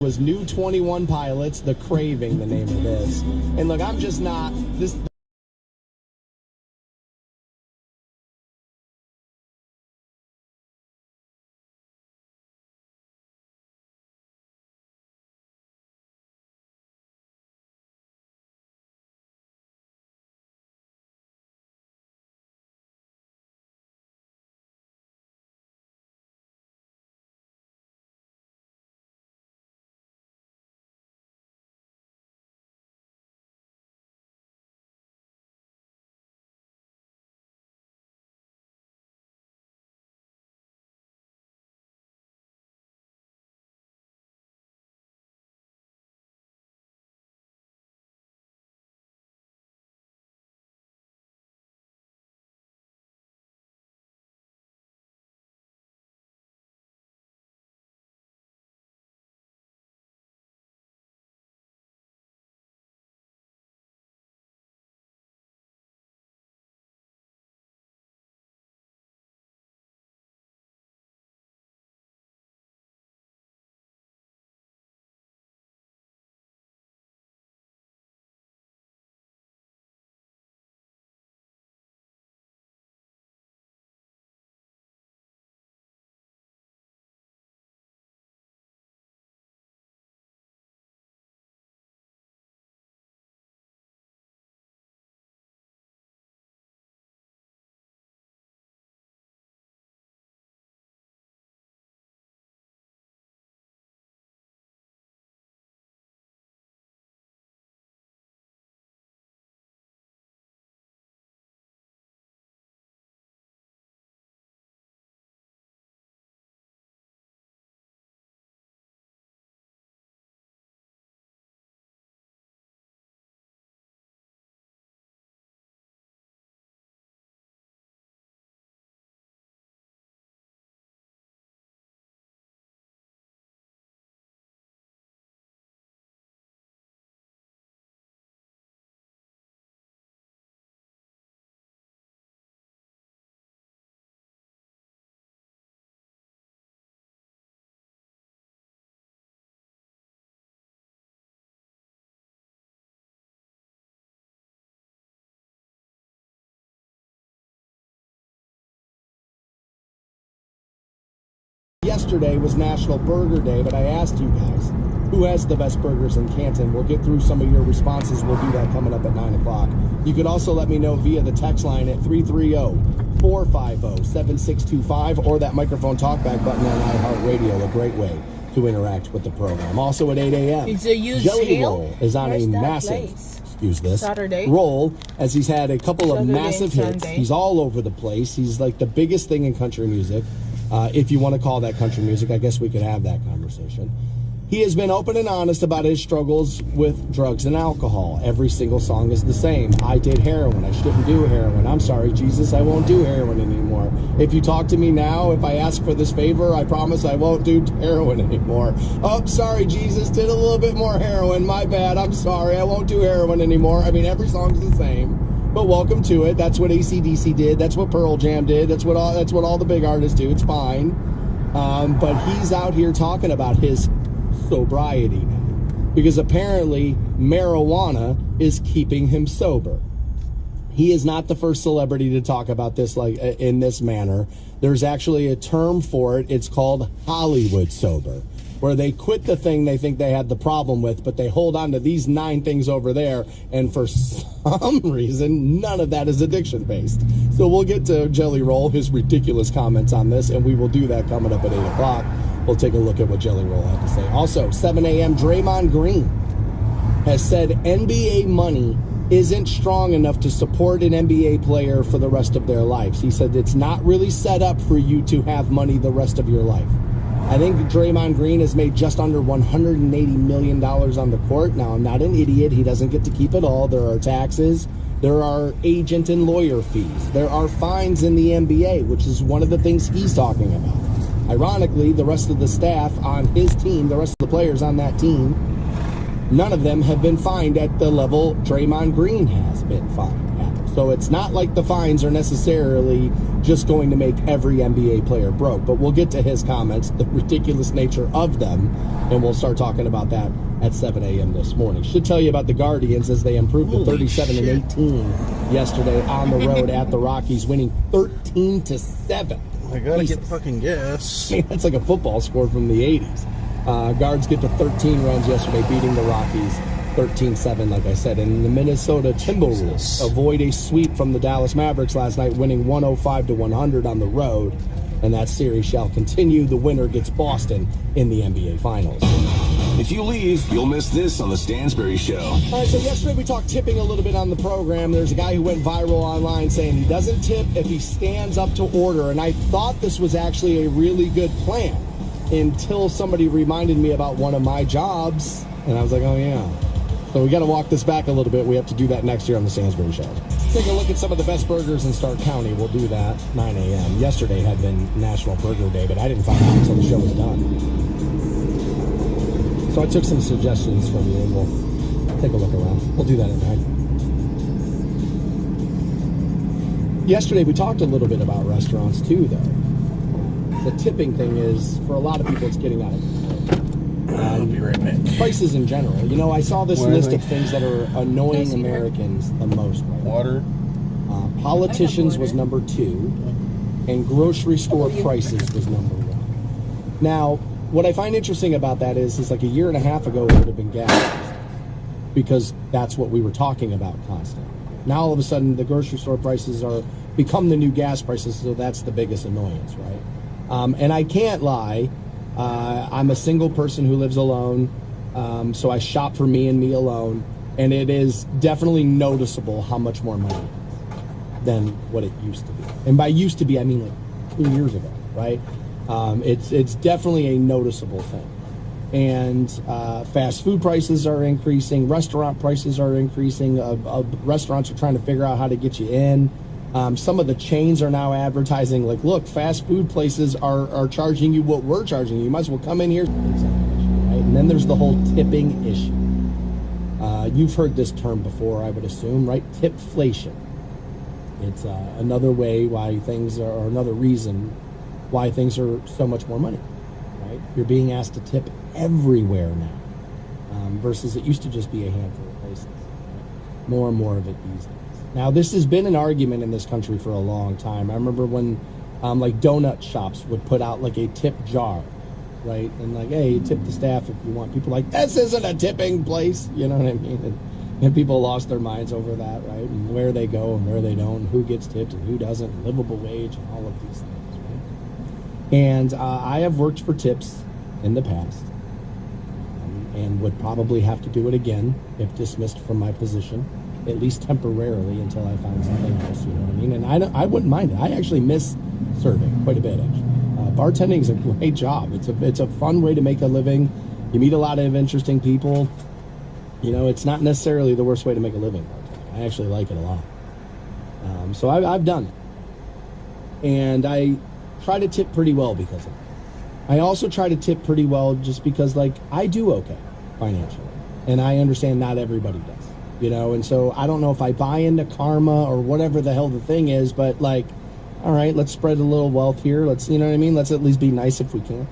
Was New 21 Pilots, The Craving, the name of this. And look, I'm just not this. Yesterday was National Burger Day, but I asked you guys, who has the best burgers in Canton? We'll get through some of your responses. We'll do that coming up at 9 o'clock. You could also let me know via the text line at 330-450-7625 or that microphone talkback button on iHeartRadio, a great way to interact with the program. Also at 8 a.m., Jelly Roll is on a massive roll as he's had a couple of massive hits. He's all over the place. He's like the biggest thing in country music. If you want to call that country music, I guess we could have that conversation. He has been open and honest about his struggles with drugs and alcohol. Every single song is the same. I did heroin. I shouldn't do heroin. I'm sorry, Jesus, I won't do heroin anymore. If you talk to me now, if I ask for this favor, I promise I won't do heroin anymore. Oh, sorry, Jesus, did a little bit more heroin. My bad. I'm sorry. I won't do heroin anymore. I mean, every song's the same. But welcome to it. That's what AC/DC did. That's what Pearl Jam did. That's what all the big artists do. It's fine. But he's out here talking about his sobriety now, because apparently marijuana is keeping him sober. He is not the first celebrity to talk about this like in this manner. There's actually a term for it. It's called Hollywood sober, where they quit the thing they think they had the problem with, but they hold on to these 9 things over there, and for some reason, none of that is addiction-based. So we'll get to Jelly Roll, his ridiculous comments on this, and we will do that coming up at 8 o'clock. We'll take a look at what Jelly Roll had to say. Also, 7 a.m., Draymond Green has said NBA money isn't strong enough to support an NBA player for the rest of their lives. He said it's not really set up for you to have money the rest of your life. I think Draymond Green has made just under $180 million on the court. Now, I'm not an idiot. He doesn't get to keep it all. There are taxes. There are agent and lawyer fees. There are fines in the NBA, which is one of the things he's talking about. Ironically, the rest of the staff on his team, the rest of the players on that team, none of them have been fined at the level Draymond Green has been fined at. So it's not like the fines are necessarily just going to make every NBA player broke. But we'll get to his comments, the ridiculous nature of them, and we'll start talking about that at 7 a.m. this morning. Should tell you about the Guardians as they improved to 37-18 yesterday on the road at the Rockies, winning 13-7. I gotta get fucking gas. I mean, that's like a football score from the 80s. Guards get to 13 runs yesterday, beating the Rockies 13-7, like I said. And the Minnesota Timberwolves avoid a sweep from the Dallas Mavericks last night, winning 105-100 on the road. And that series shall continue. The winner gets Boston in the NBA Finals. If you leave, you'll miss this on the Stansberry Show. All right, so yesterday we talked tipping a little bit on the program. There's a guy who went viral online saying he doesn't tip if he stands up to order. And I thought this was actually a really good plan until somebody reminded me about one of my jobs. And I was like, oh, yeah. So we got to walk this back a little bit. We have to do that next year on the Stansberry Show. Take a look at some of the best burgers in Stark County. We'll do that 9 a.m. Yesterday had been National Burger Day, but I didn't find out until the show was done. So I took some suggestions from you, and we'll take a look around. We'll do that at 9. Yesterday we talked a little bit about restaurants too, though. The tipping thing is, for a lot of people, it's getting out of control. I'll be right back. Prices in general. You know, I saw this list of things that are annoying Americans the most. Right? Water. Politicians was number 2, and grocery store prices was number 1. Now, what I find interesting about that is like a year and a half ago it would have been gas, because that's what we were talking about constantly. Now all of a sudden the grocery store prices are become the new gas prices, so that's the biggest annoyance, right? And I can't lie. I'm a single person who lives alone, so I shop for me and me alone, and it is definitely noticeable how much more money it is than what it used to be. And by used to be, I mean like 2 years ago, right? It's definitely a noticeable thing. And fast food prices are increasing, restaurant prices are increasing, restaurants are trying to figure out how to get you in. Some of the chains are now advertising, like, look, fast food places are charging you what we're charging you. You might as well come in here. Right? And then there's the whole tipping issue. You've heard this term before, I would assume, right? Tipflation. It's another way why things are, or another reason why things are so much more money, right? You're being asked to tip everywhere now, versus it used to just be a handful of places. Right? More and more of it these days. Now, this has been an argument in this country for a long time. I remember when, like, donut shops would put out, like, a tip jar, right? And, like, hey, tip the staff if you want. People like, this isn't a tipping place, you know what I mean? And people lost their minds over that, right? And where they go and where they don't, and who gets tipped and who doesn't, and livable wage and all of these things, right? And I have worked for tips in the past, and would probably have to do it again if dismissed from my position, at least temporarily until I find something else, you know what I mean? And I wouldn't mind it. I actually miss serving quite a bit, actually. Bartending is a great job. It's a fun way to make a living. You meet a lot of interesting people. You know, it's not necessarily the worst way to make a living, bartending. I actually like it a lot. So I've done it. And I try to tip pretty well because of it. I also try to tip pretty well just because, like, I do okay financially. And I understand not everybody does. You know, and so I don't know if I buy into karma or whatever the hell the thing is, but, like, all right, let's spread a little wealth here. Let's, you know what I mean? Let's at least be nice if we can.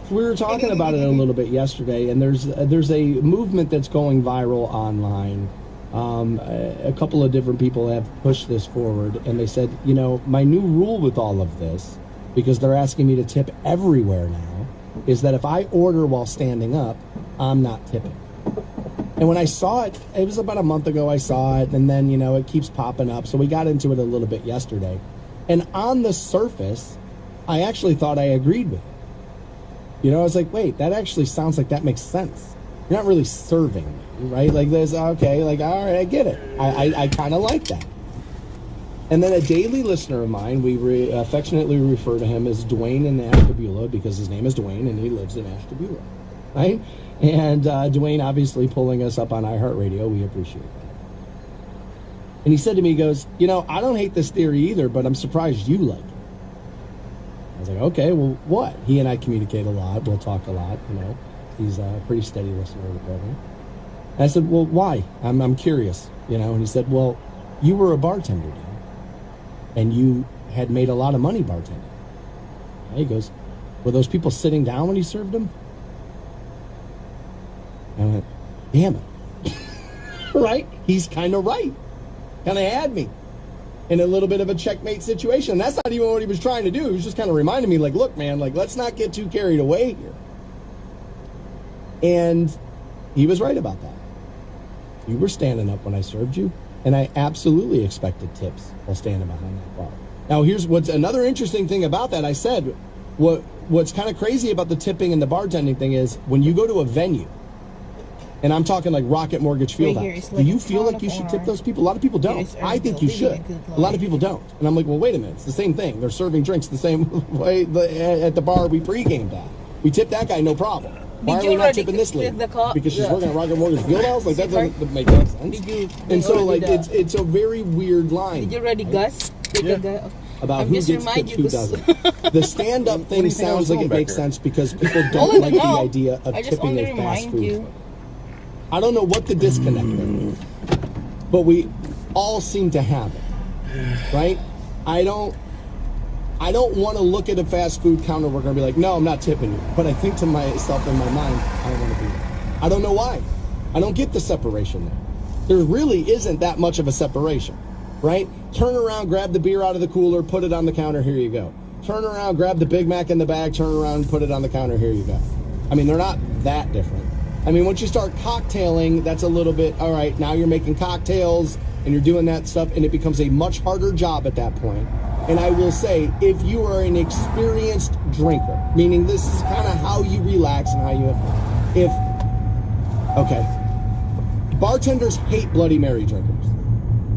So we were talking about it a little bit yesterday, and there's a movement that's going viral online. A couple of different people have pushed this forward, and they said, you know, my new rule with all of this, because they're asking me to tip everywhere now, is that if I order while standing up, I'm not tipping. And when I saw it, it was about a month ago I saw it, and then, you know, it keeps popping up. So we got into it a little bit yesterday. And on the surface, I actually thought I agreed with it. You know, I was like, wait, that actually sounds like that makes sense. You're not really serving me, right? Like, there's, okay, like, all right, I get it. I kind of like that. And then a daily listener of mine, we affectionately refer to him as Dwayne in Ashtabula, because his name is Dwayne and he lives in Ashtabula, right? And Dwayne obviously pulling us up on iHeartRadio. We appreciate that. And he said to me, he goes, you know, I don't hate this theory either, but I'm surprised you like it. I was like, okay, well, what? He and I communicate a lot. We'll talk a lot, you know. He's a pretty steady listener of the program. And I said, well, why? I'm curious, you know. And he said, well, You were a bartender, dude. And you had made a lot of money bartending. And he goes, were those people sitting down when he served them? And I went, damn it. Right? He's kind of right. Kind of had me in a little bit of a checkmate situation. And that's not even what he was trying to do. He was just kind of reminding me, like, look, man, like, let's not get too carried away here. And he was right about that. You were standing up when I served you, and I absolutely expected tips while standing behind that bar. Now, here's what's another interesting thing about that. I said, what's kind of crazy about the tipping and the bartending thing is when you go to a venue, and I'm talking like Rocket Mortgage Fieldhouse, do you feel like you should tip those people? A lot of people don't. I think you should. A lot of people don't. And I'm like, well, wait a minute. It's the same thing. They're serving drinks the same way at the bar we pre-gamed at. We tip that guy, no problem. Why are we not tipping this lady? Because she's working at Rocket Mortgage Fieldhouse? Like, that doesn't make any sense. And so, like, it's a very weird line. Did you already, Gus? Yeah. About who gets tipped, who doesn't. The stand-up thing sounds like it makes sense because people don't like the idea of tipping a fast food. I don't know what the disconnect is, but we all seem to have it, right? I don't want to look at a fast food counter worker and be like, no, I'm not tipping you. But I think to myself in my mind, I don't want to be there. I don't know why. I don't get the separation there. There really isn't that much of a separation, right? Turn around, grab the beer out of the cooler, put it on the counter, here you go. Turn around, grab the Big Mac in the bag, turn around and put it on the counter, here you go. I mean, they're not that different. I mean, once you start cocktailing, that's a little bit, all right, now you're making cocktails and you're doing that stuff, and it becomes a much harder job at that point. And I will say, if you are an experienced drinker, meaning this is kind of how you relax and how you, bartenders hate Bloody Mary drinkers.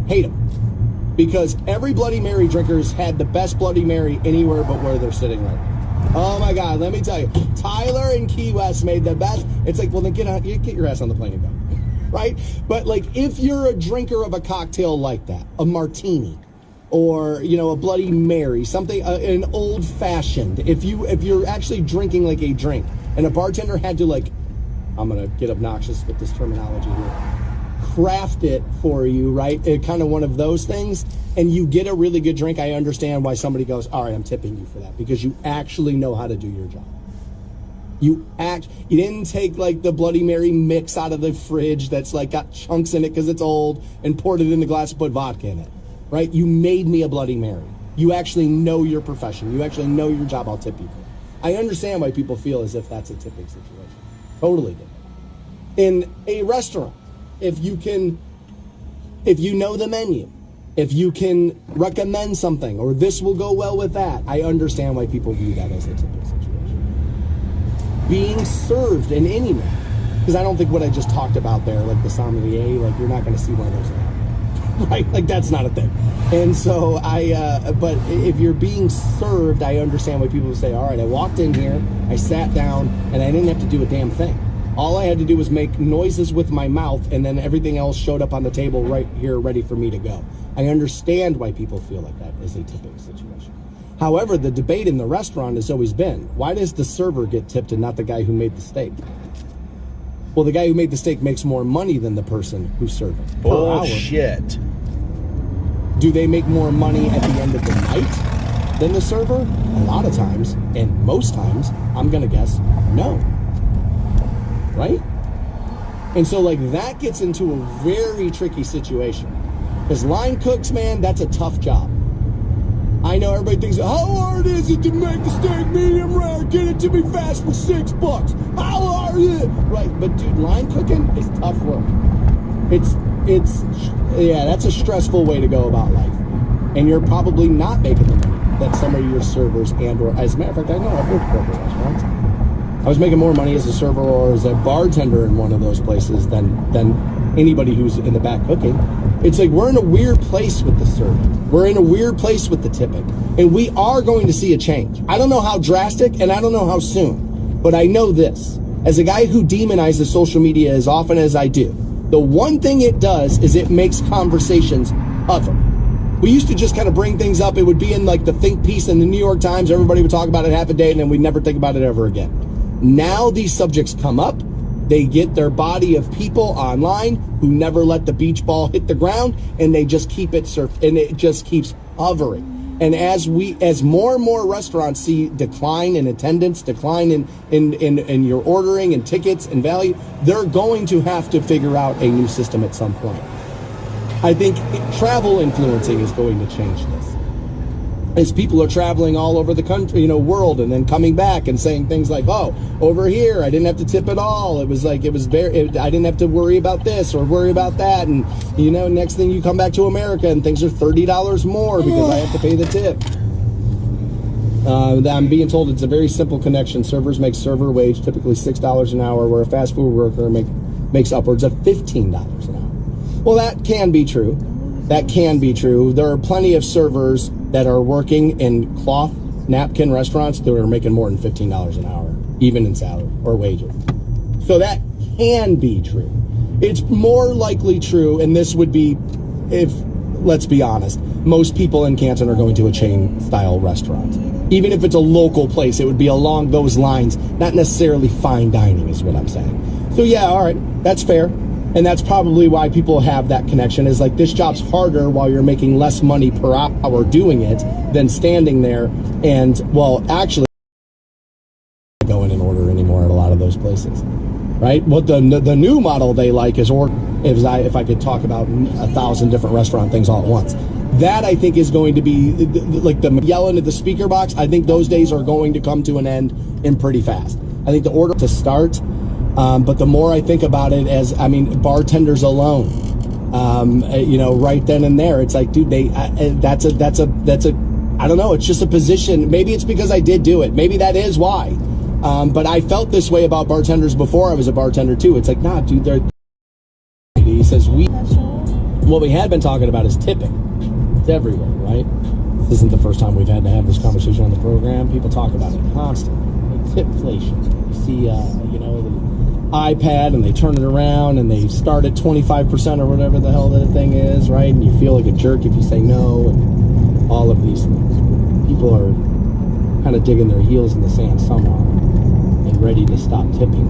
Hate them. Because every Bloody Mary drinker's had the best Bloody Mary anywhere but where they're sitting right now. Oh my God, let me tell you, Tyler in Key West made the best. It's like, well, then get your ass on the plane and go, right? But like, if you're a drinker of a cocktail like that, a martini, or, you know, a Bloody Mary, something, an old fashioned, if you're actually drinking like a drink, and a bartender had to, like, I'm gonna get obnoxious with this terminology here, craft it for you, right? Kind of one of those things, and you get a really good drink, I understand why somebody goes, all right, I'm tipping you for that, because you actually know how to do your job. You didn't take like the Bloody Mary mix out of the fridge that's like got chunks in it because it's old and poured it in the glass and put vodka in it, right? You made me a Bloody Mary. You actually know your profession. You actually know your job. I'll tip you for it. I understand why people feel as if that's a tipping situation. Totally different. In a restaurant, if you know the menu, if you can recommend something, or this will go well with that, I understand why people view that as a tipping situation. Being served in any manner, because I don't think what I just talked about there, like the sommelier, like you're not going to see one of those around, right? Like that's not a thing. And so but if you're being served, I understand why people say, all right, I walked in here, I sat down, and I didn't have to do a damn thing. All I had to do was make noises with my mouth, and then everything else showed up on the table right here, ready for me to go. I understand why people feel like that is a tipping situation. However, the debate in the restaurant has always been, why does the server get tipped and not the guy who made the steak? Well, the guy who made the steak makes more money than the person who's serving per hour. Bullshit. Do they make more money at the end of the night than the server? A lot of times, and most times, I'm going to guess, no. Right? And so, like, that gets into a very tricky situation. Because line cooks, man, that's a tough job. I know everybody thinks, how hard is it to make the steak medium rare? Get it to me fast for $6. How hard is it? Right, but dude, line cooking is tough work. Yeah, that's a stressful way to go about life. And you're probably not making the money that some of your servers or, as a matter of fact, I know I've worked corporate restaurants. I was making more money as a server or as a bartender in one of those places than anybody who's in the back cooking. It's like we're in a weird place with the serving. We're in a weird place with the tipping. And we are going to see a change. I don't know how drastic and I don't know how soon. But I know this. As a guy who demonizes social media as often as I do, the one thing it does is it makes conversations other. We used to just kind of bring things up. It would be in like the think piece in the New York Times. Everybody would talk about it half a day and then we'd never think about it ever again. Now these subjects come up They get their body of people online who never let the beach ball hit the ground, and they just keep it and it just keeps hovering. And as more and more restaurants see decline in attendance, decline in your ordering and tickets and value, they're going to have to figure out a new system at some point. I think travel influencing is going to change this. As people are traveling all over the country, world, and then coming back and saying things like, "Oh, over here, I didn't have to tip at all. I didn't have to worry about this or worry about that." And, next thing you come back to America and things are $30 more because I have to pay the tip. I'm being told it's a very simple connection. Servers make server wage, typically $6 an hour, where a fast food worker makes upwards of $15 an hour. Well, that can be true. That can be true. There are plenty of servers that are working in cloth napkin restaurants that are making more than $15 an hour, even in salary or wages. So that can be true. It's more likely true, and this would be if, let's be honest, most people in Canton are going to a chain-style restaurant. Even if it's a local place, it would be along those lines, not necessarily fine dining is what I'm saying. So yeah, all right, that's fair. And that's probably why people have that connection, is like, this job's harder while you're making less money per hour doing it than standing there. And, well, actually, go in and order anymore at a lot of those places, right? What the new model they like is if I could talk about 1,000 different restaurant things all at once. That, I think, is going to be like the yelling at the speaker box. I think those days are going to come to an end and pretty fast. I think the order to start. But the more I think about it, bartenders alone, right then and there, it's like, dude, that's a, I don't know, it's just a position. Maybe it's because I did do it. Maybe that is why. But I felt this way about bartenders before I was a bartender too. It's like, nah, dude, he says, what we had been talking about is tipping. It's everywhere, right? This isn't the first time we've had to have this conversation on the program. People talk about it constantly. Tipflation. You see, the iPad, and they turn it around and they start at 25% or whatever the hell that thing is, right? And you feel like a jerk if you say no, and all of these things. People are kind of digging their heels in the sand somehow and ready to stop tipping.